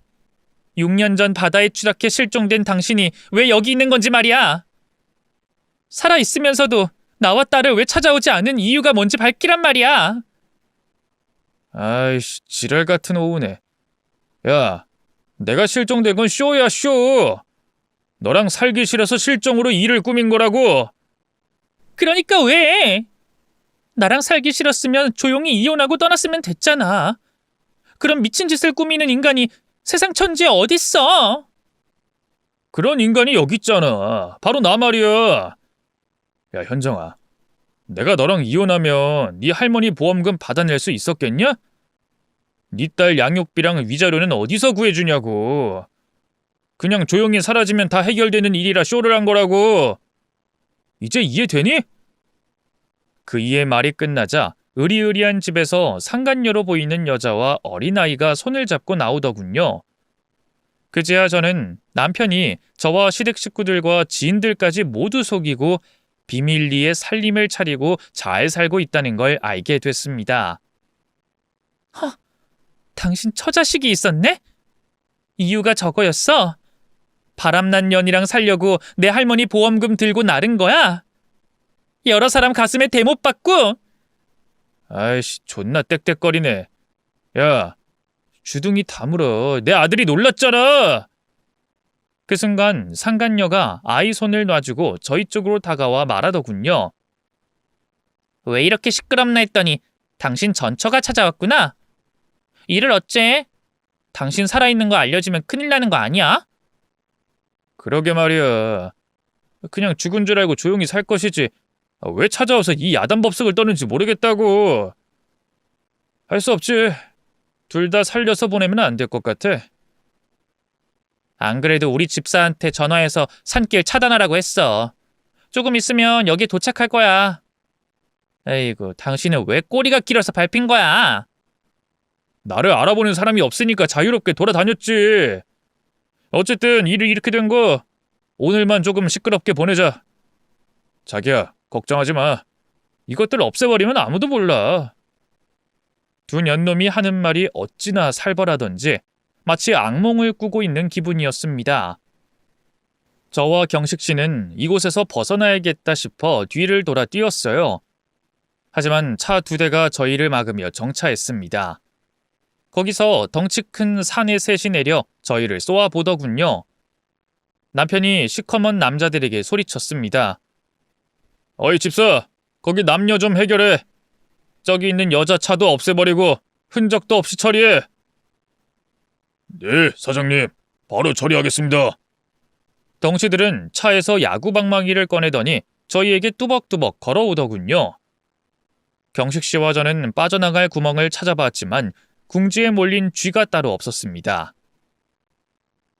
6년 전 바다에 추락해 실종된 당신이 왜 여기 있는 건지 말이야. 살아있으면서도 나와 딸을 왜 찾아오지 않은 이유가 뭔지 밝히란 말이야. 아이씨, 지랄 같은 오후네. 야, 내가 실종된 건 쇼야, 쇼. 너랑 살기 싫어서 실종으로 일을 꾸민 거라고. 그러니까 왜? 나랑 살기 싫었으면 조용히 이혼하고 떠났으면 됐잖아. 그런 미친 짓을 꾸미는 인간이 세상 천지에 어딨어? 그런 인간이 여기 있잖아. 바로 나 말이야. 야, 현정아. 내가 너랑 이혼하면 네 할머니 보험금 받아낼 수 있었겠냐? 네 딸 양육비랑 위자료는 어디서 구해주냐고. 그냥 조용히 사라지면 다 해결되는 일이라 쇼를 한 거라고. 이제 이해되니? 그이의 말이 끝나자 으리으리한 집에서 상간녀로 보이는 여자와 어린아이가 손을 잡고 나오더군요. 그제야 저는 남편이 저와 시댁 식구들과 지인들까지 모두 속이고 비밀리에 살림을 차리고 잘 살고 있다는 걸 알게 됐습니다. 당신 처자식이 있었네? 이유가 저거였어? 바람난 년이랑 살려고 내 할머니 보험금 들고 나른 거야? 여러 사람 가슴에 대못 박고? 아이씨, 존나 떽떽거리네. 야, 주둥이 다물어. 내 아들이 놀랐잖아. 그 순간 상간녀가 아이 손을 놔주고 저희 쪽으로 다가와 말하더군요. 왜 이렇게 시끄럽나 했더니 당신 전처가 찾아왔구나. 일을 어째? 당신 살아있는 거 알려지면 큰일 나는 거 아니야? 그러게 말이야. 그냥 죽은 줄 알고 조용히 살 것이지. 왜 찾아와서 이 야단법석을 떠는지 모르겠다고. 할 수 없지. 둘 다 살려서 보내면 안 될 것 같아. 안 그래도 우리 집사한테 전화해서 산길 차단하라고 했어. 조금 있으면 여기 도착할 거야. 에이구, 당신은 왜 꼬리가 길어서 밟힌 거야? 나를 알아보는 사람이 없으니까 자유롭게 돌아다녔지. 어쨌든 일이 이렇게 된 거 오늘만 조금 시끄럽게 보내자. 자기야, 걱정하지 마. 이것들 없애버리면 아무도 몰라. 두 년놈이 하는 말이 어찌나 살벌하던지 마치 악몽을 꾸고 있는 기분이었습니다. 저와 경식 씨는 이곳에서 벗어나야겠다 싶어 뒤를 돌아 뛰었어요. 하지만 차 두 대가 저희를 막으며 정차했습니다. 거기서 덩치 큰 사내 셋이 내려 저희를 쏘아보더군요. 남편이 시커먼 남자들에게 소리쳤습니다. 어이 집사, 거기 남녀 좀 해결해. 저기 있는 여자 차도 없애버리고 흔적도 없이 처리해. 네, 사장님. 바로 처리하겠습니다. 덩치들은 차에서 야구방망이를 꺼내더니 저희에게 뚜벅뚜벅 걸어오더군요. 경식 씨와 저는 빠져나갈 구멍을 찾아봤지만 궁지에 몰린 쥐가 따로 없었습니다.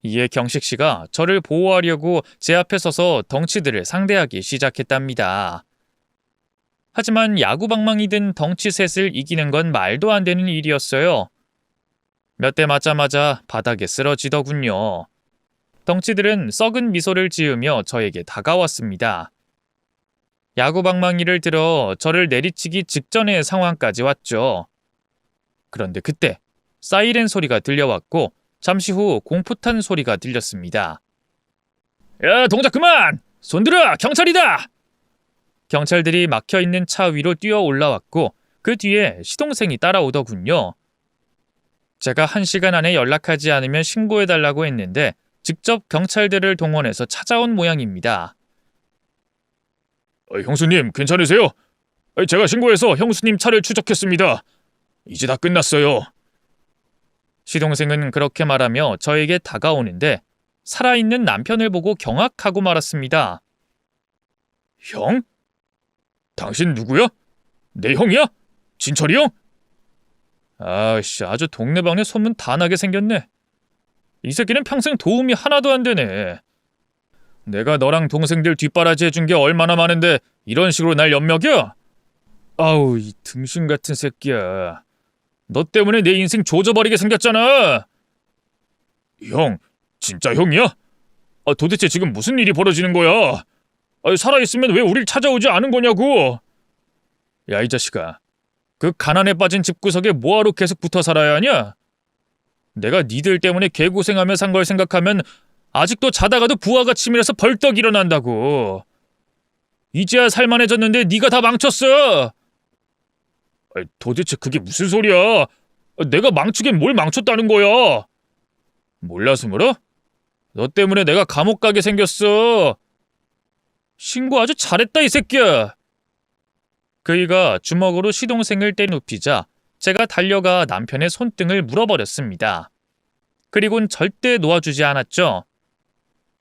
이에 경식 씨가 저를 보호하려고 제 앞에 서서 덩치들을 상대하기 시작했답니다. 하지만 야구방망이 든 덩치 셋을 이기는 건 말도 안 되는 일이었어요. 몇 대 맞자마자 바닥에 쓰러지더군요. 덩치들은 썩은 미소를 지으며 저에게 다가왔습니다. 야구방망이를 들어 저를 내리치기 직전의 상황까지 왔죠. 그런데 그때 사이렌 소리가 들려왔고 잠시 후 공포탄 소리가 들렸습니다. 야, 동작 그만! 손 들어! 경찰이다! 경찰들이 막혀있는 차 위로 뛰어 올라왔고 그 뒤에 시동생이 따라오더군요. 제가 1시간 안에 연락하지 않으면 신고해달라고 했는데 직접 경찰들을 동원해서 찾아온 모양입니다. 형수님, 괜찮으세요? 제가 신고해서 형수님 차를 추적했습니다. 이제 다 끝났어요. 시동생은 그렇게 말하며 저에게 다가오는데 살아있는 남편을 보고 경악하고 말았습니다. 형? 당신 누구야? 내 형이야? 진철이 형? 아이씨, 아주 동네방네 소문 다 나게 생겼네. 이 새끼는 평생 도움이 하나도 안 되네. 내가 너랑 동생들 뒷바라지 해준 게 얼마나 많은데 이런 식으로 날 엿먹여? 아우, 이 등신 같은 새끼야. 너 때문에 내 인생 조져버리게 생겼잖아. 형, 진짜 형이야? 도대체 지금 무슨 일이 벌어지는 거야? 살아있으면 왜 우릴 찾아오지 않은 거냐고. 야, 이 자식아. 그 가난에 빠진 집구석에 뭐하러 계속 붙어 살아야 하냐? 내가 니들 때문에 개고생하며 산 걸 생각하면 아직도 자다가도 부하가 치밀어서 벌떡 일어난다고. 이제야 살만해졌는데 네가 다 망쳤어. 도대체 그게 무슨 소리야? 내가 망치긴 뭘 망쳤다는 거야? 몰라서 물어? 너 때문에 내가 감옥 가게 생겼어. 신고 아주 잘했다, 이 새끼야. 그이가 주먹으로 시동생을 때눕히자 제가 달려가 남편의 손등을 물어버렸습니다. 그리곤 절대 놓아주지 않았죠.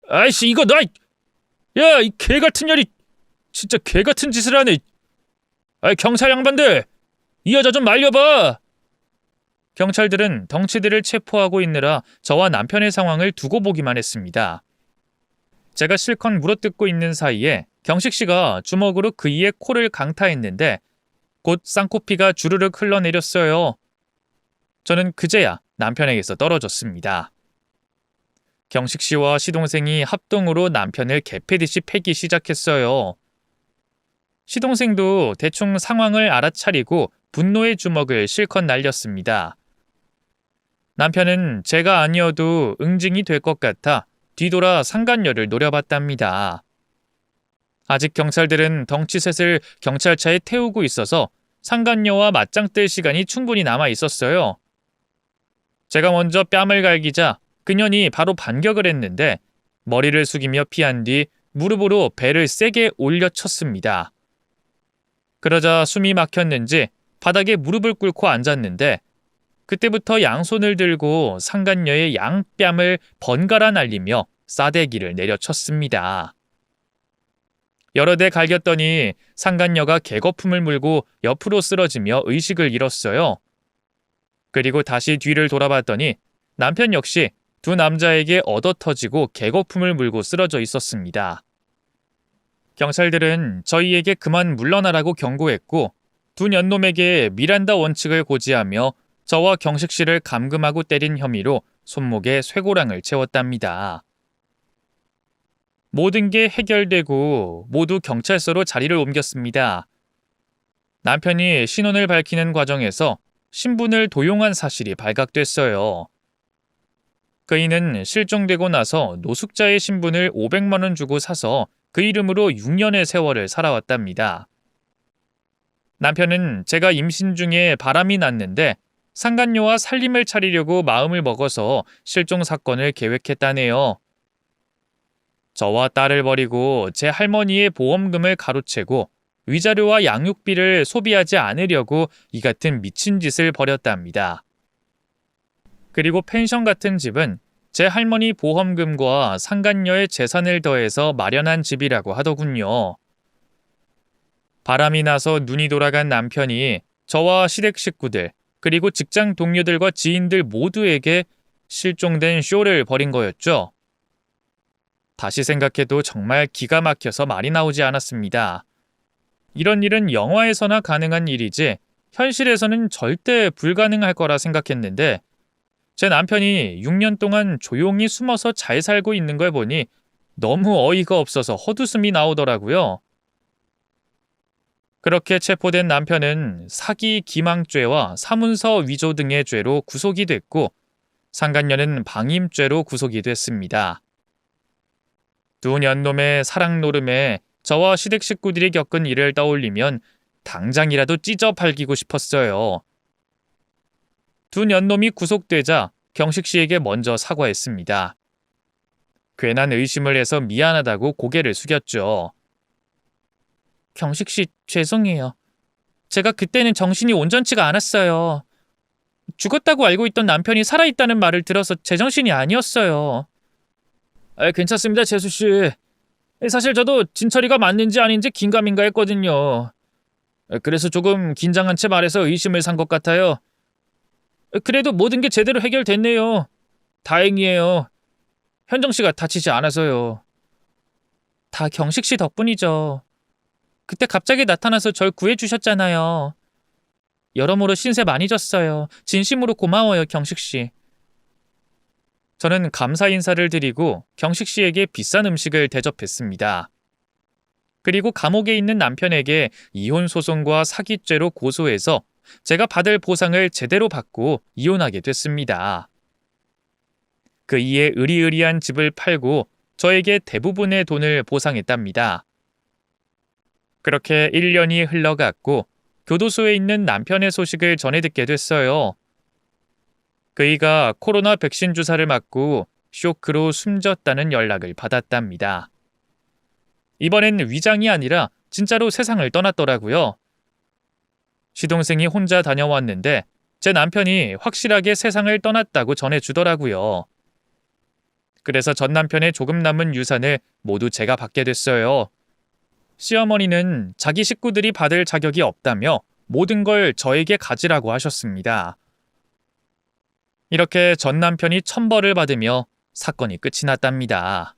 아이씨, 이거 나! 야, 이 개같은 년이! 진짜 개같은 짓을 하네. 경찰 양반들! 이 여자 좀 말려봐! 경찰들은 덩치들을 체포하고 있느라 저와 남편의 상황을 두고 보기만 했습니다. 제가 실컷 물어뜯고 있는 사이에 경식씨가 주먹으로 그이의 코를 강타했는데 곧 쌍코피가 주르륵 흘러내렸어요. 저는 그제야 남편에게서 떨어졌습니다. 경식씨와 시동생이 합동으로 남편을 개패듯이 패기 시작했어요. 시동생도 대충 상황을 알아차리고 분노의 주먹을 실컷 날렸습니다. 남편은 제가 아니어도 응징이 될 것 같아 뒤돌아 상간녀를 노려봤답니다. 아직 경찰들은 덩치셋을 경찰차에 태우고 있어서 상간녀와 맞짱 뜰 시간이 충분히 남아 있었어요. 제가 먼저 뺨을 갈기자 그년이 바로 반격을 했는데 머리를 숙이며 피한 뒤 무릎으로 배를 세게 올려쳤습니다. 그러자 숨이 막혔는지 바닥에 무릎을 꿇고 앉았는데 그때부터 양손을 들고 상간녀의 양뺨을 번갈아 날리며 싸대기를 내려쳤습니다. 여러 대 갈겼더니 상간녀가 개거품을 물고 옆으로 쓰러지며 의식을 잃었어요. 그리고 다시 뒤를 돌아봤더니 남편 역시 두 남자에게 얻어터지고 개거품을 물고 쓰러져 있었습니다. 경찰들은 저희에게 그만 물러나라고 경고했고 두 년놈에게 미란다 원칙을 고지하며 저와 경식 씨를 감금하고 때린 혐의로 손목에 쇠고랑을 채웠답니다. 모든 게 해결되고 모두 경찰서로 자리를 옮겼습니다. 남편이 신원을 밝히는 과정에서 신분을 도용한 사실이 발각됐어요. 그이는 실종되고 나서 노숙자의 신분을 500만 원 주고 사서 그 이름으로 6년의 세월을 살아왔답니다. 남편은 제가 임신 중에 바람이 났는데 상간녀와 살림을 차리려고 마음을 먹어서 실종 사건을 계획했다네요. 저와 딸을 버리고 제 할머니의 보험금을 가로채고 위자료와 양육비를 소비하지 않으려고 이 같은 미친 짓을 벌였답니다. 그리고 펜션 같은 집은 제 할머니 보험금과 상간녀의 재산을 더해서 마련한 집이라고 하더군요. 바람이 나서 눈이 돌아간 남편이 저와 시댁 식구들 그리고 직장 동료들과 지인들 모두에게 실종된 쇼를 벌인 거였죠. 다시 생각해도 정말 기가 막혀서 말이 나오지 않았습니다. 이런 일은 영화에서나 가능한 일이지 현실에서는 절대 불가능할 거라 생각했는데 제 남편이 6년 동안 조용히 숨어서 잘 살고 있는 걸 보니 너무 어이가 없어서 헛웃음이 나오더라고요. 그렇게 체포된 남편은 사기 기망죄와 사문서 위조 등의 죄로 구속이 됐고 상간녀는 방임죄로 구속이 됐습니다. 두 년놈의 사랑 노름에 저와 시댁 식구들이 겪은 일을 떠올리면 당장이라도 찢어 발기고 싶었어요. 두 년놈이 구속되자 경식 씨에게 먼저 사과했습니다. 괜한 의심을 해서 미안하다고 고개를 숙였죠. 경식 씨, 죄송해요. 제가 그때는 정신이 온전치가 않았어요. 죽었다고 알고 있던 남편이 살아있다는 말을 들어서 제정신이 아니었어요. 괜찮습니다, 재수 씨. 사실 저도 진철이가 맞는지 아닌지 긴가민가 했거든요. 그래서 조금 긴장한 채 말해서 의심을 산 것 같아요. 그래도 모든 게 제대로 해결됐네요. 다행이에요. 현정 씨가 다치지 않아서요. 다 경식 씨 덕분이죠. 그때 갑자기 나타나서 절 구해주셨잖아요. 여러모로 신세 많이 졌어요. 진심으로 고마워요, 경식 씨. 저는 감사 인사를 드리고 경식 씨에게 비싼 음식을 대접했습니다. 그리고 감옥에 있는 남편에게 이혼 소송과 사기죄로 고소해서 제가 받을 보상을 제대로 받고 이혼하게 됐습니다. 그 이에 으리으리한 집을 팔고 저에게 대부분의 돈을 보상했답니다. 그렇게 1년이 흘러갔고 교도소에 있는 남편의 소식을 전해 듣게 됐어요. 그이가 코로나 백신 주사를 맞고 쇼크로 숨졌다는 연락을 받았답니다. 이번엔 위장이 아니라 진짜로 세상을 떠났더라고요. 시동생이 혼자 다녀왔는데 제 남편이 확실하게 세상을 떠났다고 전해주더라고요. 그래서 전 남편의 조금 남은 유산을 모두 제가 받게 됐어요. 시어머니는 자기 식구들이 받을 자격이 없다며 모든 걸 저에게 가지라고 하셨습니다. 이렇게 전 남편이 천벌을 받으며 사건이 끝이 났답니다.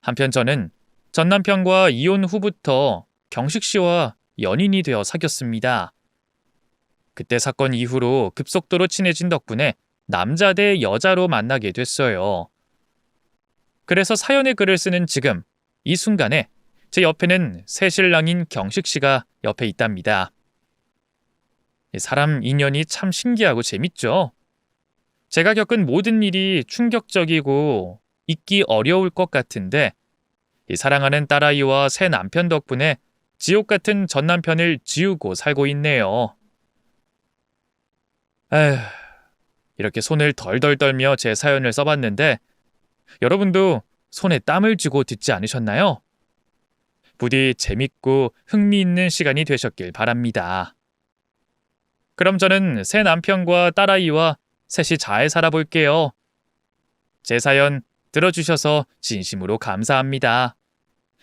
한편 저는 전 남편과 이혼 후부터 경식 씨와 연인이 되어 사귀었습니다. 그때 사건 이후로 급속도로 친해진 덕분에 남자 대 여자로 만나게 됐어요. 그래서 사연에 글을 쓰는 지금, 이 순간에 제 옆에는 새신랑인 경식 씨가 옆에 있답니다. 사람 인연이 참 신기하고 재밌죠? 제가 겪은 모든 일이 충격적이고 잊기 어려울 것 같은데 사랑하는 딸아이와 새 남편 덕분에 지옥 같은 전 남편을 지우고 살고 있네요. 에휴, 이렇게 손을 덜덜 떨며 제 사연을 써봤는데 여러분도 손에 땀을 쥐고 듣지 않으셨나요? 부디 재밌고 흥미있는 시간이 되셨길 바랍니다. 그럼 저는 새 남편과 딸아이와 셋이 잘 살아볼게요. 제 사연 들어주셔서 진심으로 감사합니다.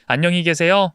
안녕히 계세요.